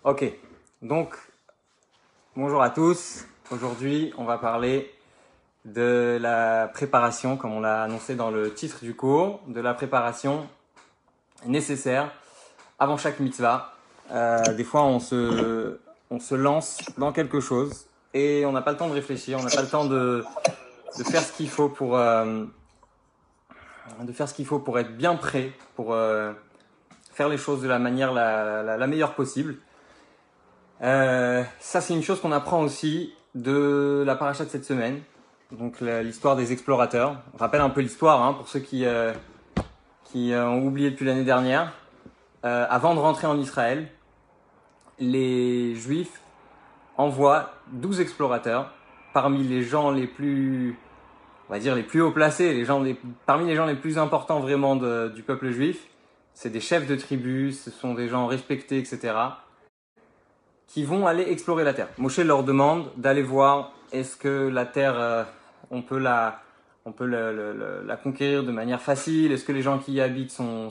Ok, donc bonjour à tous. Aujourd'hui, on va parler de la préparation, comme on l'a annoncé dans le titre du cours, de la préparation nécessaire avant chaque mitzvah. Des fois, on se lance dans quelque chose et on n'a pas le temps de réfléchir, on n'a pas le temps de faire ce qu'il faut pour être bien prêt, pour faire les choses de la manière la meilleure possible. Ça, c'est une chose qu'on apprend aussi de la paracha de cette semaine. Donc, l'histoire des explorateurs. On rappelle un peu l'histoire pour ceux qui ont oublié depuis l'année dernière. Avant de rentrer en Israël, les Juifs envoient 12 explorateurs parmi les gens les plus, on va dire, les plus haut placés, parmi les gens les plus importants vraiment du peuple juif. C'est des chefs de tribus, ce sont des gens respectés, etc., qui vont aller explorer la terre. Moshe leur demande d'aller voir est-ce que la terre, on peut la conquérir de manière facile, est-ce que les gens qui y habitent sont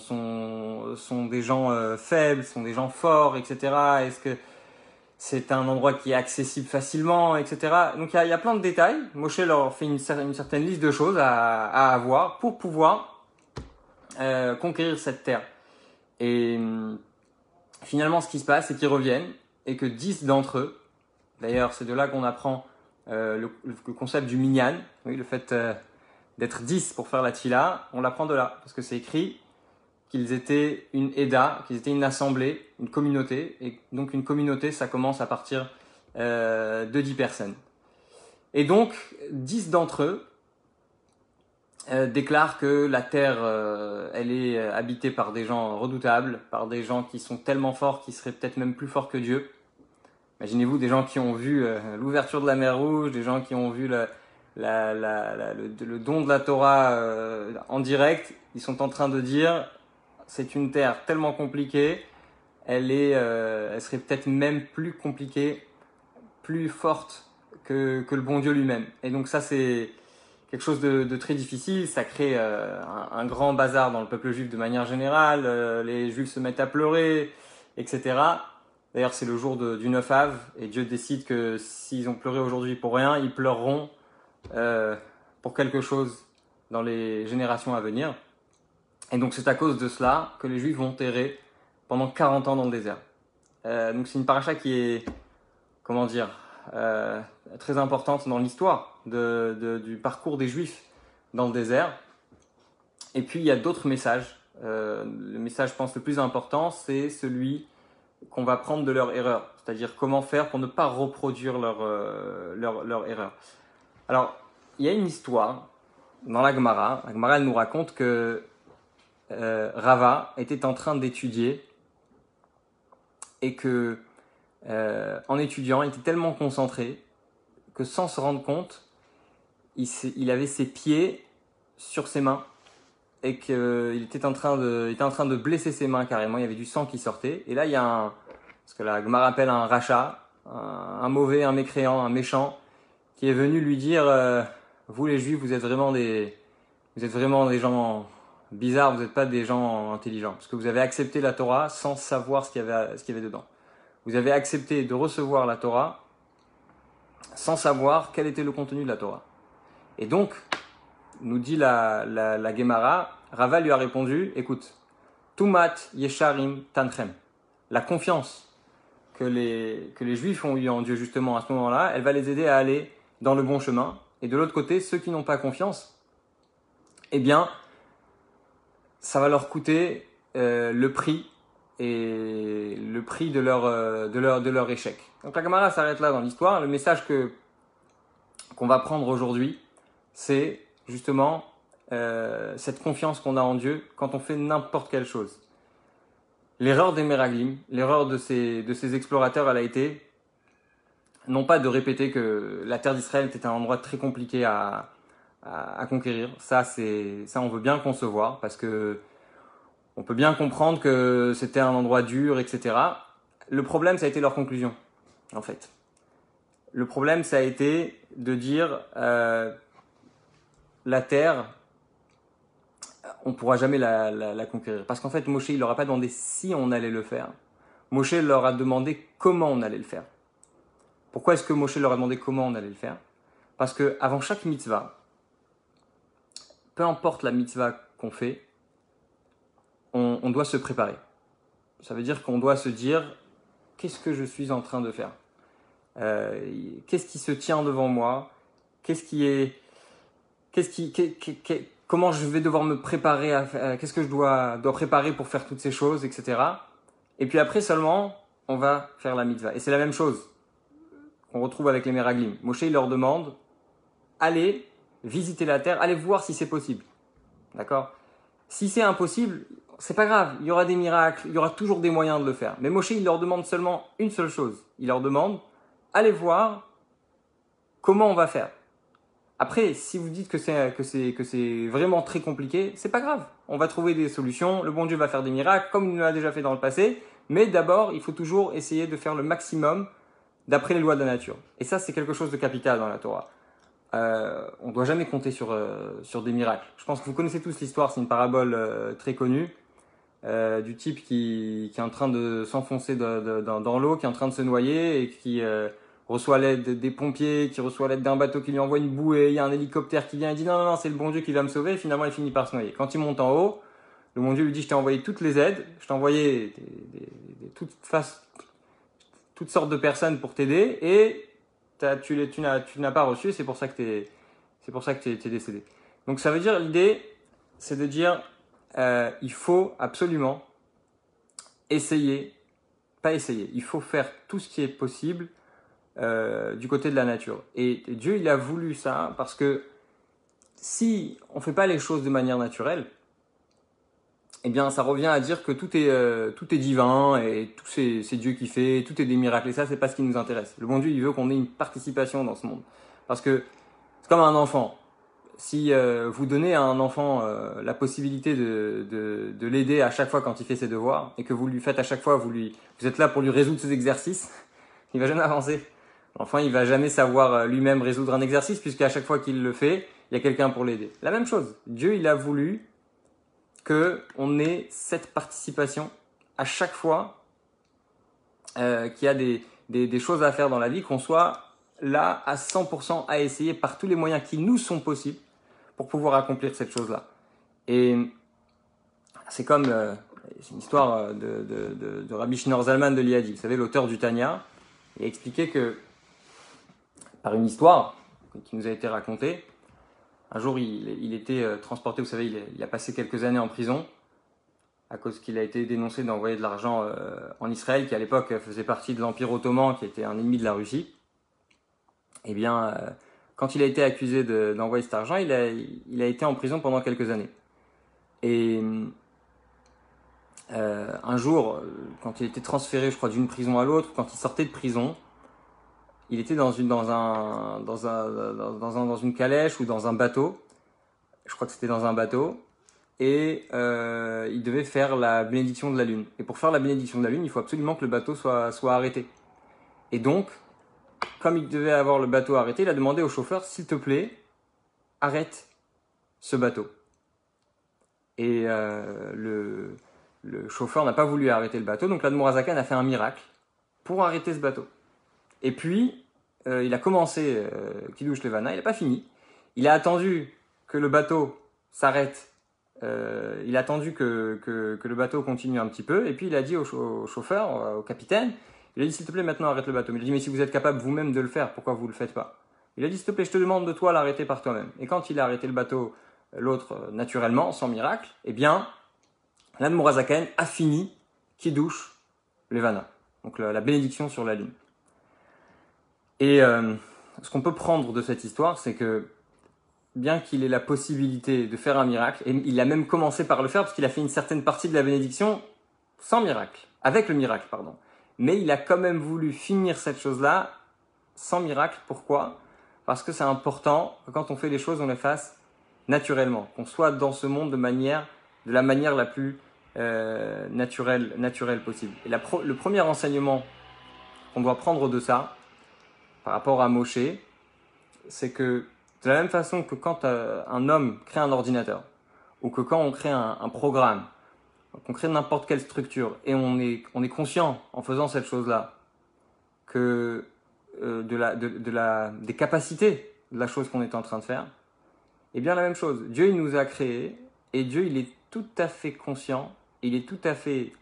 des gens faibles, sont des gens forts, etc. Est-ce que c'est un endroit qui est accessible facilement, etc. Donc il y a plein de détails. Moshe leur fait une certaine liste de choses à avoir pour pouvoir conquérir cette terre. Et finalement, ce qui se passe, c'est qu'ils reviennent et que 10 d'entre eux, d'ailleurs, c'est de là qu'on apprend le concept du minyan, oui, le fait d'être 10 pour faire la tfila, on l'apprend de là, parce que c'est écrit qu'ils étaient une Eda, qu'ils étaient une assemblée, une communauté, et donc une communauté, ça commence à partir de 10 personnes. Et donc, 10 d'entre eux déclarent que la terre, elle est habitée par des gens redoutables, par des gens qui sont tellement forts qu'ils seraient peut-être même plus forts que Dieu. Imaginez-vous des gens qui ont vu l'ouverture de la mer Rouge, des gens qui ont vu le don de la Torah en direct. Ils sont en train de dire c'est une terre tellement compliquée, elle serait peut-être même plus compliquée, plus forte que le bon Dieu lui-même. Et donc ça c'est quelque chose de très difficile, ça crée un grand bazar dans le peuple juif de manière générale, les juifs se mettent à pleurer, etc. D'ailleurs, c'est le jour du 9 Av, et Dieu décide que s'ils ont pleuré aujourd'hui pour rien, ils pleureront pour quelque chose dans les générations à venir. Et donc, c'est à cause de cela que les Juifs vont errer pendant 40 ans dans le désert. Donc, c'est une paracha qui est, comment dire, très importante dans l'histoire du parcours des Juifs dans le désert. Et puis, il y a d'autres messages. Le message, je pense, le plus important, c'est celui qu'on va prendre de leur erreur. C'est-à-dire comment faire pour ne pas reproduire leur erreur. Alors, il y a une histoire dans la Gemara. La Gemara, elle nous raconte que Rava était en train d'étudier et que, en étudiant, il était tellement concentré que sans se rendre compte, il avait ses pieds sur ses mains et qu'il était en train de blesser ses mains carrément. Il y avait du sang qui sortait. Et là, il y a ce que la Gemara appelle un rachat, un mauvais, un mécréant, un méchant, qui est venu lui dire vous les Juifs, vous êtes vraiment des gens bizarres, vous n'êtes pas des gens intelligents, parce que vous avez accepté la Torah sans savoir ce qu'il y avait dedans. Vous avez accepté de recevoir la Torah sans savoir quel était le contenu de la Torah. Et donc, nous dit la Gemara, Rava lui a répondu, écoute, Tumat Yesharim Tanchem, la confiance que les Juifs ont eu en Dieu justement à ce moment-là, elle va les aider à aller dans le bon chemin. Et de l'autre côté, ceux qui n'ont pas confiance, eh bien, ça va leur coûter le prix et le prix de leur échec. Donc la Gemara s'arrête là dans l'histoire. Le message qu'on va prendre aujourd'hui, c'est justement cette confiance qu'on a en Dieu quand on fait n'importe quelle chose. L'erreur des Meraglim, l'erreur de ces explorateurs, elle a été non pas de répéter que la terre d'Israël était un endroit très compliqué à conquérir. Ça, on veut bien le concevoir parce que on peut bien comprendre que c'était un endroit dur, etc. Le problème, ça a été leur conclusion, en fait. Le problème, ça a été de dire la terre, on ne pourra jamais la conquérir. Parce qu'en fait, Moshe, il leur a pas demandé si on allait le faire. Moshe leur a demandé comment on allait le faire. Pourquoi est-ce que Moshe leur a demandé comment on allait le faire? Parce que avant chaque mitzvah, peu importe la mitzvah qu'on fait, on doit se préparer. Ça veut dire qu'on doit se dire, qu'est-ce que je suis en train de faire? Qu'est-ce qui se tient devant moi? Comment je vais devoir me préparer qu'est-ce que je dois préparer pour faire toutes ces choses, etc. Et puis après seulement, on va faire la mitzvah. Et c'est la même chose qu'on retrouve avec les Meraglim. Moshe, il leur demande, allez visiter la terre, allez voir si c'est possible. D'accord? Si c'est impossible, c'est pas grave, il y aura des miracles, il y aura toujours des moyens de le faire. Mais Moshe, il leur demande seulement une seule chose. Il leur demande, allez voir comment on va faire. Après, si vous dites que c'est vraiment très compliqué, c'est pas grave. On va trouver des solutions. Le bon Dieu va faire des miracles, comme il nous l'a déjà fait dans le passé. Mais d'abord, il faut toujours essayer de faire le maximum d'après les lois de la nature. Et ça, c'est quelque chose de capital dans la Torah. On ne doit jamais compter sur des miracles. Je pense que vous connaissez tous l'histoire. C'est une parabole très connue du type qui est en train de s'enfoncer dans l'eau, qui est en train de se noyer et qui reçoit l'aide des pompiers, qui reçoit l'aide d'un bateau qui lui envoie une bouée, il y a un hélicoptère qui vient et dit non, c'est le bon Dieu qui va me sauver, et finalement il finit par se noyer. Quand il monte en haut, le bon Dieu lui dit, je t'ai envoyé toutes les aides, je t'ai envoyé toutes sortes de personnes pour t'aider, et tu n'as pas reçu, c'est pour ça que t'es décédé. Donc ça veut dire, l'idée, c'est de dire, il faut absolument essayer, il faut faire tout ce qui est possible du côté de la nature. Et Dieu, il a voulu ça parce que si on ne fait pas les choses de manière naturelle, eh bien, ça revient à dire que tout est divin et tout c'est Dieu qui fait, tout est des miracles. Et ça, c'est pas ce qui nous intéresse. Le bon Dieu, il veut qu'on ait une participation dans ce monde. Parce que c'est comme un enfant. Si vous donnez à un enfant la possibilité de l'aider à chaque fois quand il fait ses devoirs et que vous lui faites à chaque fois, vous êtes là pour lui résoudre ses exercices, il va jamais avancer. L'enfant, il va jamais savoir lui-même résoudre un exercice puisqu'à chaque fois qu'il le fait, il y a quelqu'un pour l'aider. La même chose. Dieu, il a voulu qu'on ait cette participation à chaque fois qu'il y a des choses à faire dans la vie, qu'on soit là à 100% à essayer par tous les moyens qui nous sont possibles pour pouvoir accomplir cette chose-là. Et c'est comme c'est une histoire de Rabbi Shneur Zalman de Liadi, vous savez, l'auteur du Tanya. Il a expliqué que par une histoire qui nous a été racontée, un jour il était transporté, vous savez, il a passé quelques années en prison à cause qu'il a été dénoncé d'envoyer de l'argent en Israël, qui à l'époque faisait partie de l'Empire ottoman, qui était un ennemi de la Russie. Eh bien, quand il a été accusé d'envoyer cet argent, il a été en prison pendant quelques années. Et un jour, quand il était transféré, je crois, d'une prison à l'autre, quand il sortait de prison, il était dans une calèche ou dans un bateau. Je crois que c'était dans un bateau. Et il devait faire la bénédiction de la lune. Et pour faire la bénédiction de la lune, il faut absolument que le bateau soit arrêté. Et donc, comme il devait avoir le bateau arrêté, il a demandé au chauffeur, s'il te plaît, arrête ce bateau. Et le chauffeur n'a pas voulu arrêter le bateau, donc l'Admour HaZaken a fait un miracle pour arrêter ce bateau. Et puis, il a commencé Kiddush Levana, il n'a pas fini. Il a attendu que le bateau s'arrête. Il a attendu que le bateau continue un petit peu, et puis il a dit au chauffeur, au capitaine, il a dit s'il te plaît maintenant arrête le bateau. Mais il a dit mais si vous êtes capable vous-même de le faire, pourquoi vous le faites pas? Il a dit s'il te plaît je te demande de toi l'arrêter par toi-même. Et quand il a arrêté le bateau, l'autre naturellement, sans miracle, eh bien l'Admour HaZaken a fini Kiddush Levana, donc la bénédiction sur la lune. Et ce qu'on peut prendre de cette histoire, c'est que bien qu'il ait la possibilité de faire un miracle, et il a même commencé par le faire parce qu'il a fait une certaine partie de la bénédiction sans miracle, avec le miracle, pardon. Mais il a quand même voulu finir cette chose-là sans miracle. Pourquoi? Parce que c'est important que quand on fait les choses, on les fasse naturellement, qu'on soit dans ce monde de la manière la plus naturelle possible. Et le premier enseignement qu'on doit prendre de ça, par rapport à Moshe, c'est que de la même façon que quand un homme crée un ordinateur, ou que quand on crée un programme, qu'on crée n'importe quelle structure, et on est conscient en faisant cette chose-là que des capacités de la chose qu'on est en train de faire, et bien la même chose. Dieu, il nous a créés, et Dieu, il est tout à fait conscient, il est tout à fait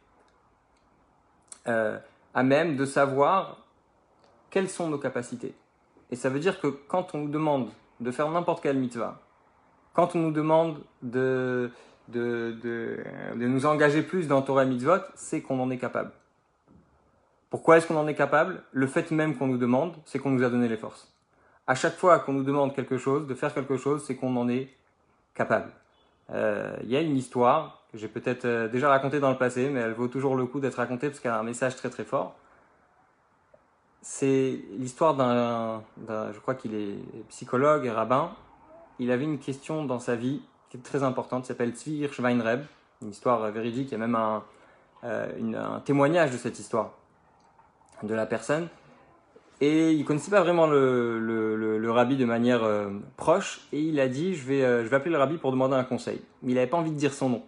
à même de savoir quelles sont nos capacités. Et ça veut dire que quand on nous demande de faire n'importe quelle mitzvah, quand on nous demande de nous engager plus dans Torah et Mitzvot, c'est qu'on en est capable. Pourquoi est-ce qu'on en est capable? Le fait même qu'on nous demande, c'est qu'on nous a donné les forces. À chaque fois qu'on nous demande quelque chose, de faire quelque chose, c'est qu'on en est capable. Il y a une histoire que j'ai peut-être déjà racontée dans le passé, mais elle vaut toujours le coup d'être racontée parce qu'elle a un message très très fort. C'est l'histoire je crois qu'il est psychologue et rabbin. Il avait une question dans sa vie qui est très importante, qui s'appelle Tzvi Hirsch Weinreb, une histoire véridique, il y a même un témoignage de cette histoire de la personne. Et il ne connaissait pas vraiment le rabbi de manière proche, et il a dit je vais appeler le rabbi pour demander un conseil. Mais il n'avait pas envie de dire son nom.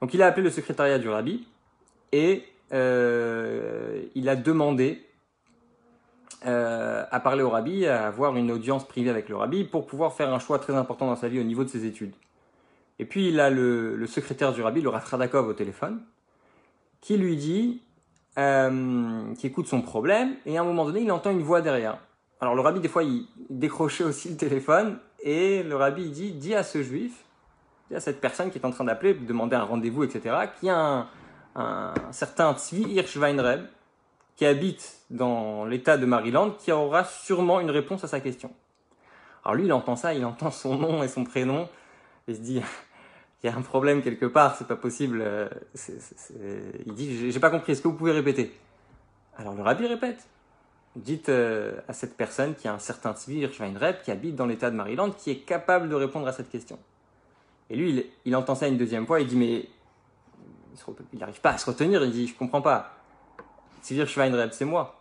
Donc il a appelé le secrétariat du rabbi, et il a demandé à parler au rabbi, à avoir une audience privée avec le rabbi pour pouvoir faire un choix très important dans sa vie au niveau de ses études. Et puis il a le secrétaire du rabbi, le Rav Radakov au téléphone, qui lui dit, qui écoute son problème, et à un moment donné il entend une voix derrière. Alors le rabbi des fois il décrochait aussi le téléphone, et le rabbi il dit, dis à ce juif, dis à cette personne qui est en train d'appeler, de demander un rendez-vous, etc., qu'il y a un certain Tzvi Hirsch Weinreb, qui habite dans l'état de Maryland, qui aura sûrement une réponse à sa question. Alors lui, il entend ça, il entend son nom et son prénom, et il se dit, il y a un problème quelque part, c'est pas possible. Il dit, j'ai pas compris, est-ce que vous pouvez répéter? Alors le rabbi répète, dites à cette personne qui a un certain Tzvi Hirsch Weinreb, qui habite dans l'état de Maryland, qui est capable de répondre à cette question. Et lui, il entend ça une deuxième fois, il dit, mais il n'arrive pas à se retenir, il dit, je comprends pas. Tzvi Hirsch Weinreb, c'est moi.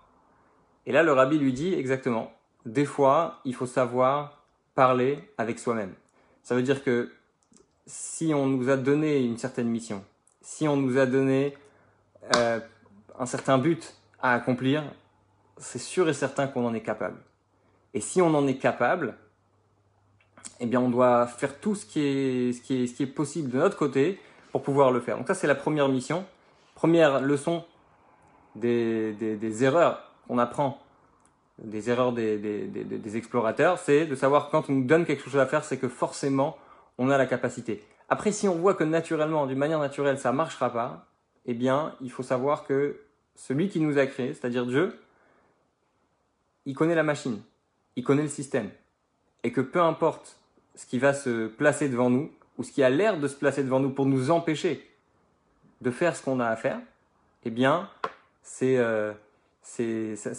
Et là, le rabbi lui dit exactement, des fois, il faut savoir parler avec soi-même. Ça veut dire que si on nous a donné une certaine mission, si on nous a donné un certain but à accomplir, c'est sûr et certain qu'on en est capable. Et si on en est capable, eh bien, on doit faire tout ce qui est possible de notre côté pour pouvoir le faire. Donc ça, c'est la première mission. Première leçon des erreurs qu'on apprend, des erreurs des explorateurs, c'est de savoir que quand on nous donne quelque chose à faire, c'est que forcément, on a la capacité. Après, si on voit que naturellement, d'une manière naturelle, ça ne marchera pas, eh bien, il faut savoir que celui qui nous a créés, c'est-à-dire Dieu, il connaît la machine, il connaît le système, et que peu importe ce qui va se placer devant nous, ou ce qui a l'air de se placer devant nous pour nous empêcher de faire ce qu'on a à faire, eh bien, ça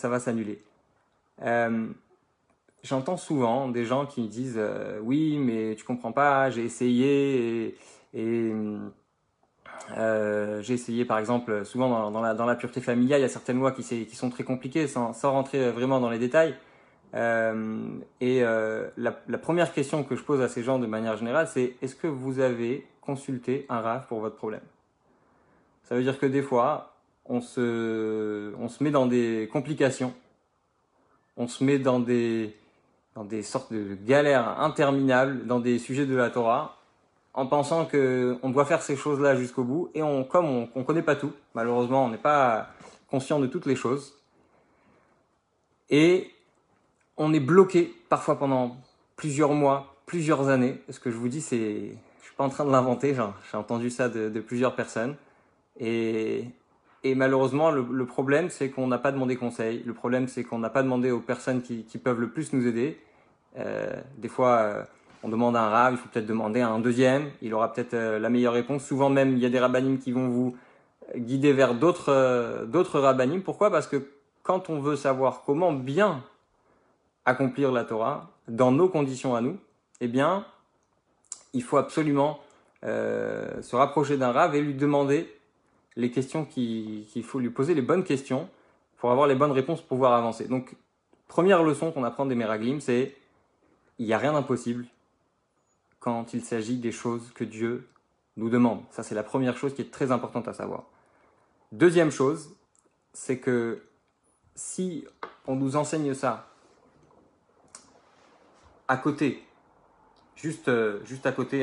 va s'annuler. J'entends souvent des gens qui me disent oui, mais tu comprends pas, j'ai essayé j'ai essayé par exemple souvent dans la pureté familiale, il y a certaines lois qui sont très compliquées sans rentrer vraiment dans les détails. La première question que je pose à ces gens de manière générale, c'est est-ce que vous avez consulté un rav pour votre problème? Ça veut dire que des fois, on se met dans des complications, on se met dans des sortes de galères interminables, dans des sujets de la Torah, en pensant qu'on doit faire ces choses-là jusqu'au bout, et comme on connaît pas tout, malheureusement, on n'est pas conscient de toutes les choses, et on est bloqué parfois pendant plusieurs mois, plusieurs années. Ce que je vous dis, je suis pas en train de l'inventer, j'ai entendu ça de plusieurs personnes, et malheureusement, le problème, c'est qu'on n'a pas demandé conseil. Le problème, c'est qu'on n'a pas demandé aux personnes qui peuvent le plus nous aider. Des fois, on demande à un rav, il faut peut-être demander à un deuxième. Il aura peut-être la meilleure réponse. Souvent même, il y a des rabbanim qui vont vous guider vers d'autres rabbanim. Pourquoi? Parce que quand on veut savoir comment bien accomplir la Torah, dans nos conditions à nous, eh bien, il faut absolument se rapprocher d'un rav et lui demander les questions qu'il faut lui poser, les bonnes questions pour avoir les bonnes réponses pour pouvoir avancer. Donc, première leçon qu'on apprend des Meraglim, c'est il n'y a rien d'impossible quand il s'agit des choses que Dieu nous demande. Ça, c'est la première chose qui est très importante à savoir. Deuxième chose, c'est que si on nous enseigne ça à côté, juste à côté,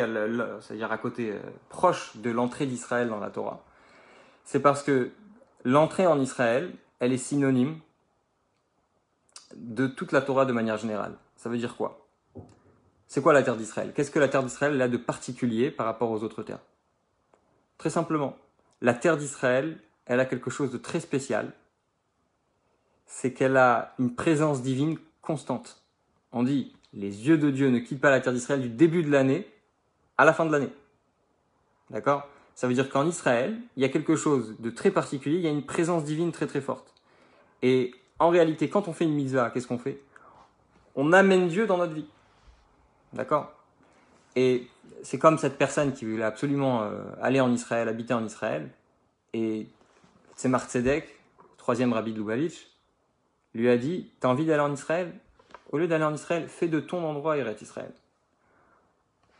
c'est-à-dire à côté, proche de l'entrée d'Israël dans la Torah, c'est parce que l'entrée en Israël, elle est synonyme de toute la Torah de manière générale. Ça veut dire quoi? C'est quoi la terre d'Israël? Qu'est-ce que la terre d'Israël a de particulier par rapport aux autres terres? Très simplement, la terre d'Israël, elle a quelque chose de très spécial. C'est qu'elle a une présence divine constante. On dit, les yeux de Dieu ne quittent pas la terre d'Israël du début de l'année à la fin de l'année. D'accord? Ça veut dire qu'en Israël, il y a quelque chose de très particulier, il y a une présence divine très très forte. Et en réalité, quand on fait une mitzvah, qu'est-ce qu'on fait? On amène Dieu dans notre vie. D'accord? Et c'est comme cette personne qui voulait absolument aller en Israël, habiter en Israël. Et Tzemar Tzedek, troisième rabbi de Lubavitch, lui a dit, t'as envie d'aller en Israël? Au lieu d'aller en Israël, fais de ton endroit Eretz Israël.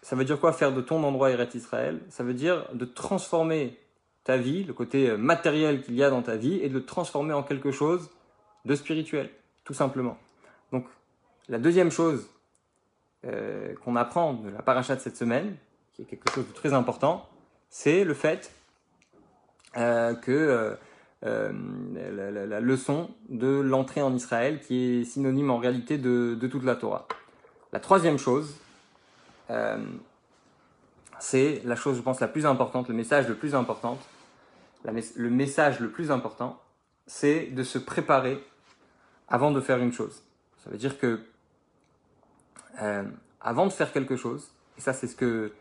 Ça veut dire quoi, faire de ton endroit Eretz Israël? Ça veut dire de transformer ta vie, le côté matériel qu'il y a dans ta vie, et de le transformer en quelque chose de spirituel, tout simplement. Donc, la deuxième chose qu'on apprend de la paracha de cette semaine, qui est quelque chose de très important, c'est le fait que la leçon de l'entrée en Israël, qui est synonyme en réalité de toute la Torah. La troisième chose, c'est la chose, je pense, la plus importante, le message le plus important, c'est de se préparer avant de faire une chose. Ça veut dire que avant de faire quelque chose, et ça c'est ce que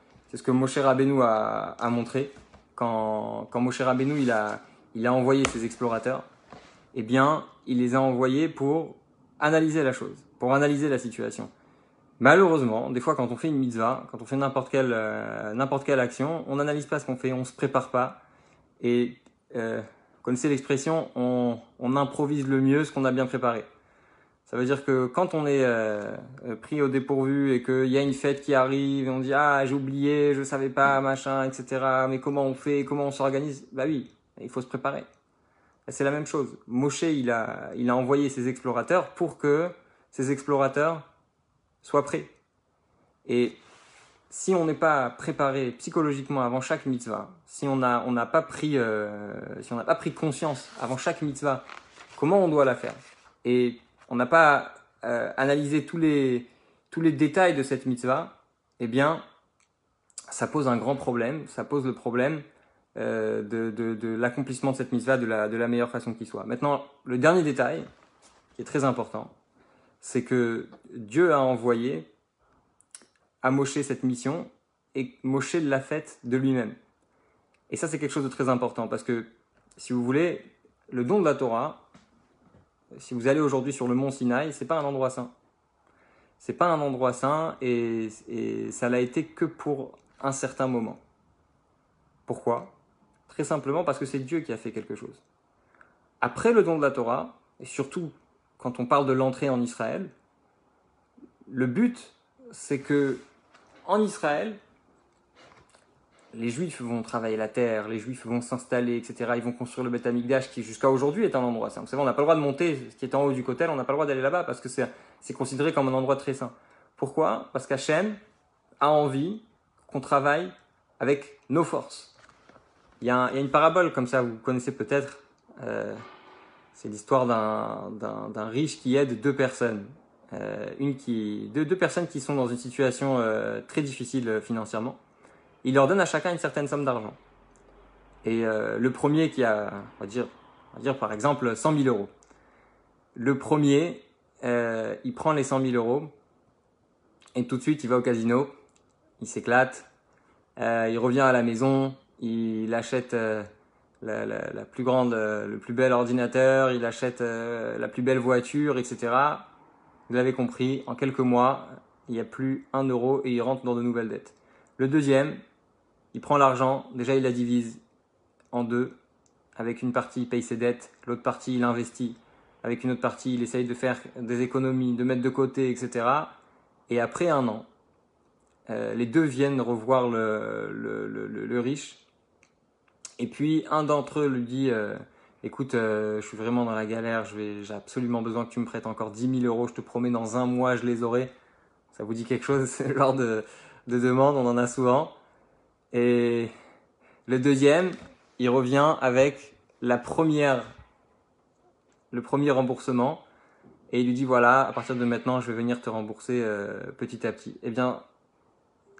Moshe Rabbeinu a montré, quand Moshe Rabbeinu il a envoyé ses explorateurs, eh bien il les a envoyés pour analyser la chose, pour analyser la situation. Malheureusement, des fois quand on fait une mitzvah, quand on fait n'importe quelle action, on n'analyse pas ce qu'on fait, on se prépare pas, et vous connaissez l'expression, on improvise le mieux ce qu'on a bien préparé. Ça veut dire que quand on est pris au dépourvu et qu'il y a une fête qui arrive et on dit « Ah, j'ai oublié, je savais pas, machin, etc. Mais comment on fait, comment on s'organise ?» Bah oui, il faut se préparer. C'est la même chose. Moshe, il a envoyé ses explorateurs pour que ces explorateurs soient prêts. Et si on n'est pas préparé psychologiquement avant chaque mitzvah, si on n'a pas pris conscience avant chaque mitzvah comment on doit la faire, et on n'a pas analysé tous les détails de cette mitzvah, eh bien, ça pose un grand problème. Ça pose le problème de l'accomplissement de cette mitzvah de la meilleure façon qui soit. Maintenant, le dernier détail, qui est très important, c'est que Dieu a envoyé à Moshe cette mission, et Moshe l'a faite de lui-même. Et ça, c'est quelque chose de très important, parce que, si vous voulez, le don de la Torah, si vous allez aujourd'hui sur le mont Sinaï, c'est pas un endroit saint. C'est pas un endroit saint, et ça l'a été que pour un certain moment. Pourquoi? Très simplement parce que c'est Dieu qui a fait quelque chose. Après le don de la Torah, et surtout quand on parle de l'entrée en Israël, le but, c'est que en Israël, les Juifs vont travailler la terre, les Juifs vont s'installer, etc. Ils vont construire le Beth Amikdash qui jusqu'à aujourd'hui est un endroit saint. Vous savez, on n'a pas le droit de monter, ce qui est en haut du kotel, on n'a pas le droit d'aller là-bas parce que c'est considéré comme un endroit très saint. Pourquoi? Parce qu'Hachem a envie qu'on travaille avec nos forces. Il y a une parabole comme ça, vous connaissez peut-être, c'est l'histoire d'un riche qui aide deux personnes. Deux personnes qui sont dans une situation très difficile financièrement. Il leur donne à chacun une certaine somme d'argent. Et le premier qui a, on va dire par exemple 100 000 euros. Le premier, il prend les 100 000 euros et tout de suite il va au casino, il s'éclate, il revient à la maison, il achète la plus grande, le plus bel ordinateur, il achète la plus belle voiture, etc. Vous l'avez compris, en quelques mois, il n'y a plus 1 euro et il rentre dans de nouvelles dettes. Le deuxième, il prend l'argent, déjà il la divise en deux, avec une partie il paye ses dettes, l'autre partie il investit, avec une autre partie il essaye de faire des économies, de mettre de côté, etc. Et après 1 an, les deux viennent revoir le riche. Et puis un d'entre eux lui dit écoute, je suis vraiment dans la galère, j'ai absolument besoin que tu me prêtes encore 10 000 euros, je te promets dans un mois je les aurai. Ça vous dit quelque chose, ce genre de demande, on en a souvent. Et le deuxième, il revient avec le premier remboursement et il lui dit voilà, à partir de maintenant je vais venir te rembourser petit à petit. Eh bien,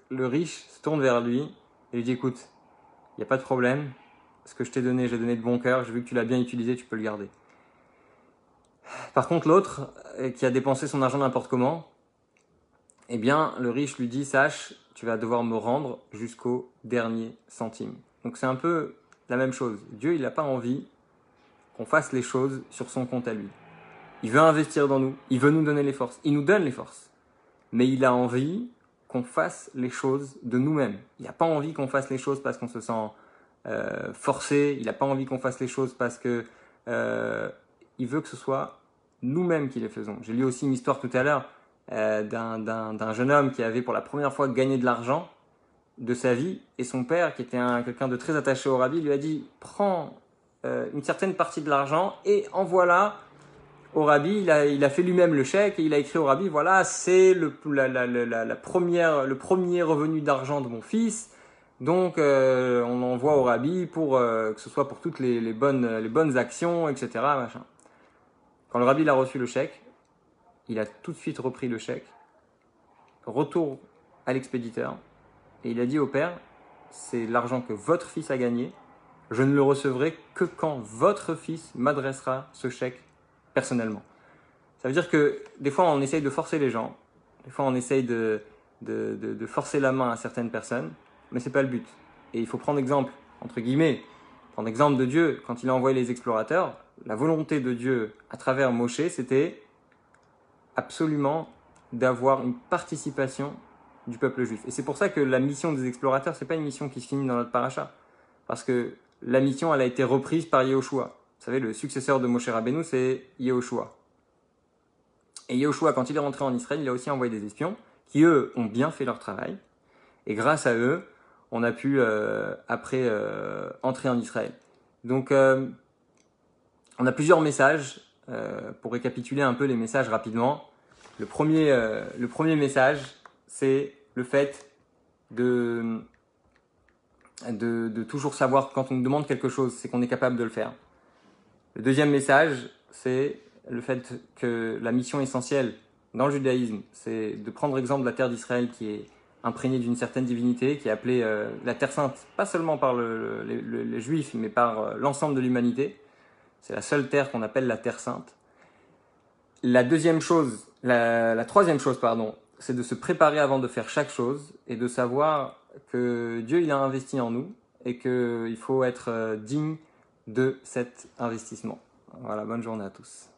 le riche se tourne vers lui et lui dit écoute, il n'y a pas de problème, ce que je t'ai donné, j'ai donné de bon cœur, j'ai vu que tu l'as bien utilisé, tu peux le garder. Par contre, l'autre, qui a dépensé son argent n'importe comment, eh bien, le riche lui dit sache, tu vas devoir me rendre jusqu'au dernier centime. Donc c'est un peu la même chose. Dieu, il n'a pas envie qu'on fasse les choses sur son compte à lui. Il veut investir dans nous, il veut nous donner les forces, il nous donne les forces. Mais il a envie qu'on fasse les choses de nous-mêmes. Il n'a pas envie qu'on fasse les choses parce qu'on se sent forcé, il n'a pas envie qu'on fasse les choses parce que il veut que ce soit nous-mêmes qui les faisons. J'ai lu aussi une histoire tout à l'heure d'un jeune homme qui avait pour la première fois gagné de l'argent de sa vie et son père, qui était quelqu'un de très attaché au rabbi, lui a dit prends une certaine partie de l'argent et envoie-la au rabbi. Il a fait lui-même le chèque et il a écrit au rabbi voilà, c'est le premier revenu d'argent de mon fils. Donc, on envoie au rabbi pour que ce soit pour toutes les bonnes actions, etc. Machin. Quand le rabbi a reçu le chèque, il a tout de suite repris le chèque, retour à l'expéditeur, et il a dit au père, c'est l'argent que votre fils a gagné, je ne le recevrai que quand votre fils m'adressera ce chèque personnellement. Ça veut dire que des fois on essaye de forcer les gens, des fois on essaye de forcer la main à certaines personnes, mais c'est pas le but. Et il faut prendre exemple, entre guillemets, prendre exemple de Dieu. Quand il a envoyé les explorateurs, la volonté de Dieu à travers Moshe, c'était absolument d'avoir une participation du peuple juif. Et c'est pour ça que la mission des explorateurs, c'est pas une mission qui se finit dans notre paracha. Parce que la mission, elle a été reprise par Yehoshua. Vous savez, le successeur de Moshe Rabbeinu, c'est Yehoshua. Et Yehoshua, quand il est rentré en Israël, il a aussi envoyé des espions qui, eux, ont bien fait leur travail. Et grâce à eux, on a pu, après, entrer en Israël. Donc, on a plusieurs messages. Pour récapituler un peu les messages rapidement. Le premier message, c'est le fait de toujours savoir quand on nous demande quelque chose, c'est qu'on est capable de le faire. Le deuxième message, c'est le fait que la mission essentielle dans le judaïsme, c'est de prendre exemple de la terre d'Israël qui est imprégnée d'une certaine divinité, qui est appelée la Terre Sainte, pas seulement par les Juifs, mais par l'ensemble de l'humanité. C'est la seule terre qu'on appelle la Terre Sainte. La troisième chose, c'est de se préparer avant de faire chaque chose et de savoir que Dieu, il a investi en nous et qu'il faut être digne de cet investissement. Voilà, bonne journée à tous.